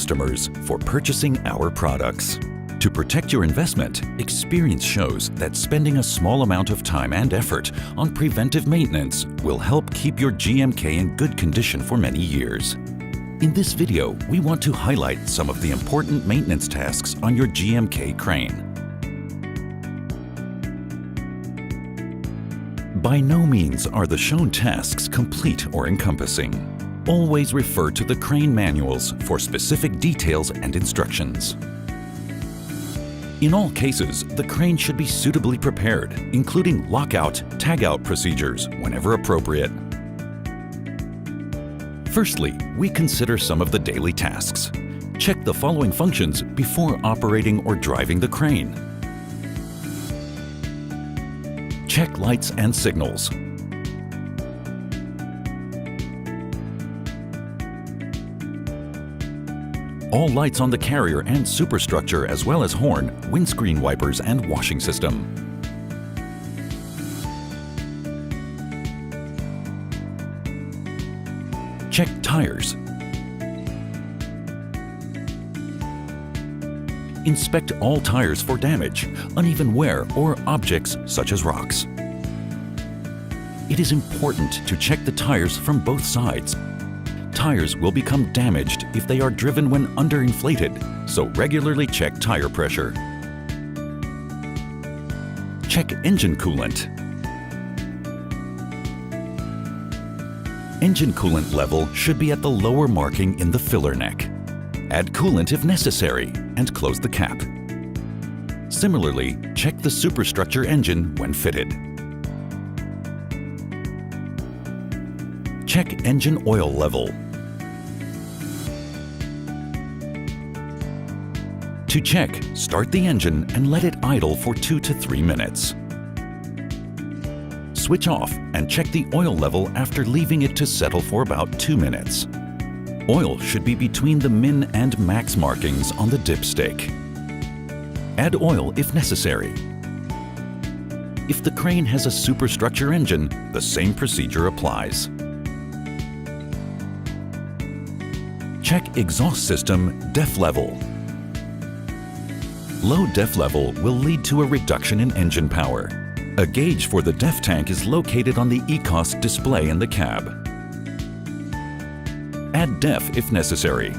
customers for purchasing our products. To protect your investment, experience shows that spending a small amount of time and effort on preventive maintenance will help keep your GMK in good condition for many years. In this video, we want to highlight some of the important maintenance tasks on your GMK crane. By no means are the shown tasks complete or encompassing. Always refer to the crane manuals for specific details and instructions. In all cases, the crane should be suitably prepared, including lockout, tagout procedures whenever appropriate. Firstly, we consider some of the daily tasks. Check the following functions before operating or driving the crane. Check lights and signals. All lights on the carrier and superstructure, as well as horn, windscreen wipers, and washing system. Check tires. Inspect all tires for damage, uneven wear, or objects such as rocks. It is important to check the tires from both sides. Tires will become damaged if they are driven when underinflated, so regularly check tire pressure. Check engine coolant. Engine coolant level should be at the lower marking in the filler neck. Add coolant if necessary and close the cap. Similarly, check the superstructure engine when fitted. Check engine oil level. To check, start the engine and let it idle for 2 to 3 minutes. Switch off and check the oil level after leaving it to settle for about 2 minutes. Oil should be between the min and max markings on the dipstick. Add oil if necessary. If the crane has a superstructure engine, the same procedure applies. Check exhaust system DEF level. Low DEF level will lead to a reduction in engine power. A gauge for the DEF tank is located on the ECOS display in the cab. Add DEF if necessary.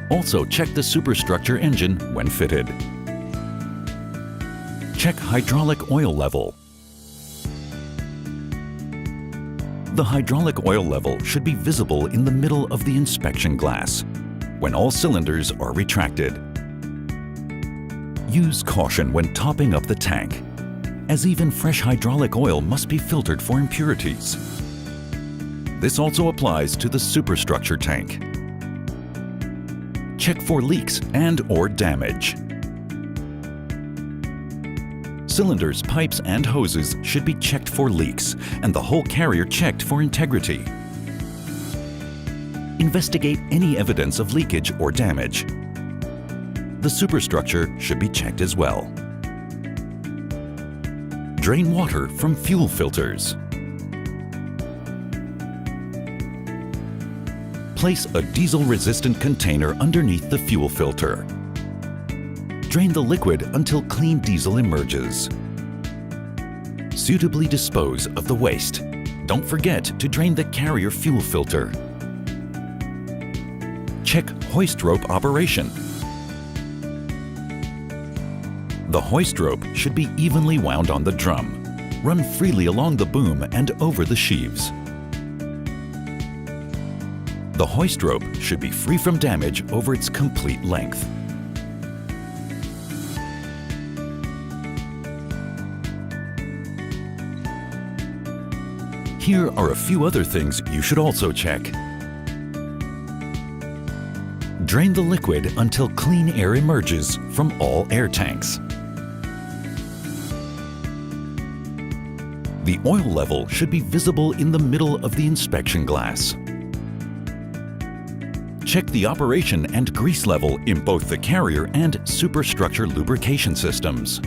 Also check the superstructure engine when fitted. Check hydraulic oil level. The hydraulic oil level should be visible in the middle of the inspection glass when all cylinders are retracted. Use caution when topping up the tank, as even fresh hydraulic oil must be filtered for impurities. This also applies to the superstructure tank. Check for leaks and/or damage. Cylinders, pipes, and hoses should be checked for leaks, and the whole carrier checked for integrity. Investigate any evidence of leakage or damage. The superstructure should be checked as well. Drain water from fuel filters. Place a diesel-resistant container underneath the fuel filter. Drain the liquid until clean diesel emerges. Suitably dispose of the waste. Don't forget to drain the carrier fuel filter. Check hoist rope operation. The hoist rope should be evenly wound on the drum. Run freely along the boom and over the sheaves. The hoist rope should be free from damage over its complete length. Here are a few other things you should also check. Drain the liquid until clean air emerges from all air tanks. The oil level should be visible in the middle of the inspection glass. Check the operation and grease level in both the carrier and superstructure lubrication systems.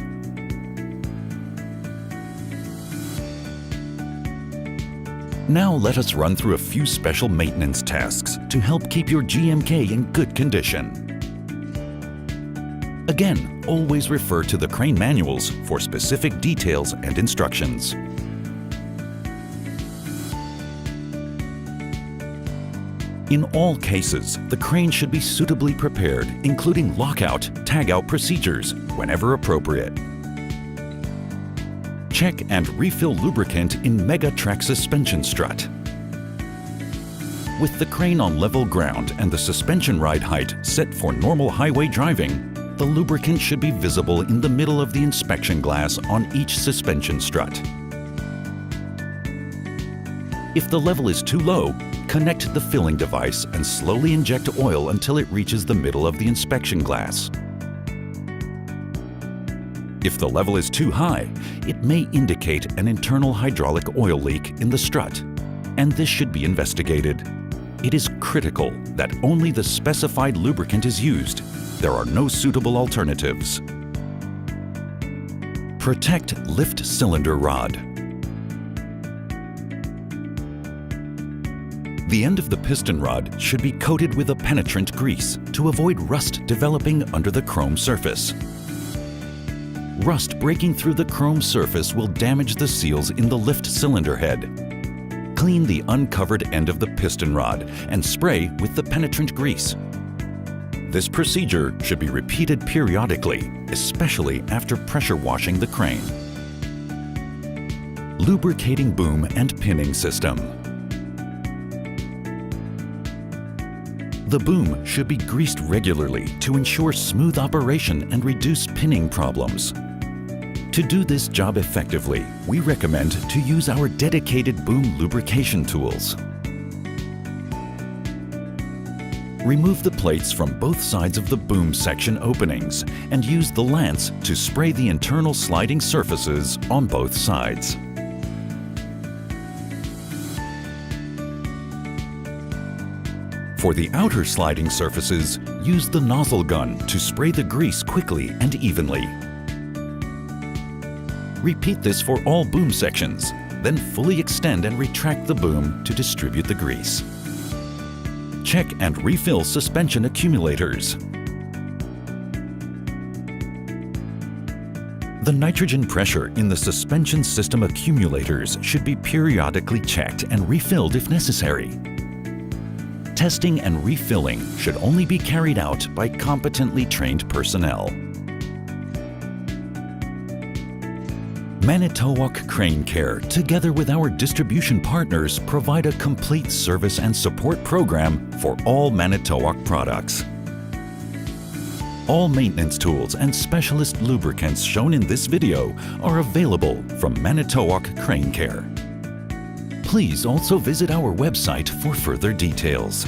Now let us run through a few special maintenance tasks to help keep your GMK in good condition. Again, always refer to the crane manuals for specific details and instructions. In all cases, the crane should be suitably prepared, including lockout, tagout procedures whenever appropriate. Check and refill lubricant in Mega Track suspension strut. With the crane on level ground and the suspension ride height set for normal highway driving, the lubricant should be visible in the middle of the inspection glass on each suspension strut. If the level is too low, connect the filling device and slowly inject oil until it reaches the middle of the inspection glass. If the level is too high, it may indicate an internal hydraulic oil leak in the strut, and this should be investigated. It is critical that only the specified lubricant is used. There are no suitable alternatives. Protect lift cylinder rod. The end of the piston rod should be coated with a penetrant grease to avoid rust developing under the chrome surface. Rust breaking through the chrome surface will damage the seals in the lift cylinder head. Clean the uncovered end of the piston rod and spray with the penetrant grease. This procedure should be repeated periodically, especially after pressure washing the crane. Lubricating boom and pinning system. The boom should be greased regularly to ensure smooth operation and reduce pinning problems. To do this job effectively, we recommend to use our dedicated boom lubrication tools. Remove the plates from both sides of the boom section openings and use the lance to spray the internal sliding surfaces on both sides. For the outer sliding surfaces, use the nozzle gun to spray the grease quickly and evenly. Repeat this for all boom sections, then fully extend and retract the boom to distribute the grease. Check and refill suspension accumulators. The nitrogen pressure in the suspension system accumulators should be periodically checked and refilled if necessary. Testing and refilling should only be carried out by competently trained personnel. Manitowoc Crane Care, together with our distribution partners, provide a complete service and support program for all Manitowoc products. All maintenance tools and specialist lubricants shown in this video are available from Manitowoc Crane Care. Please also visit our website for further details.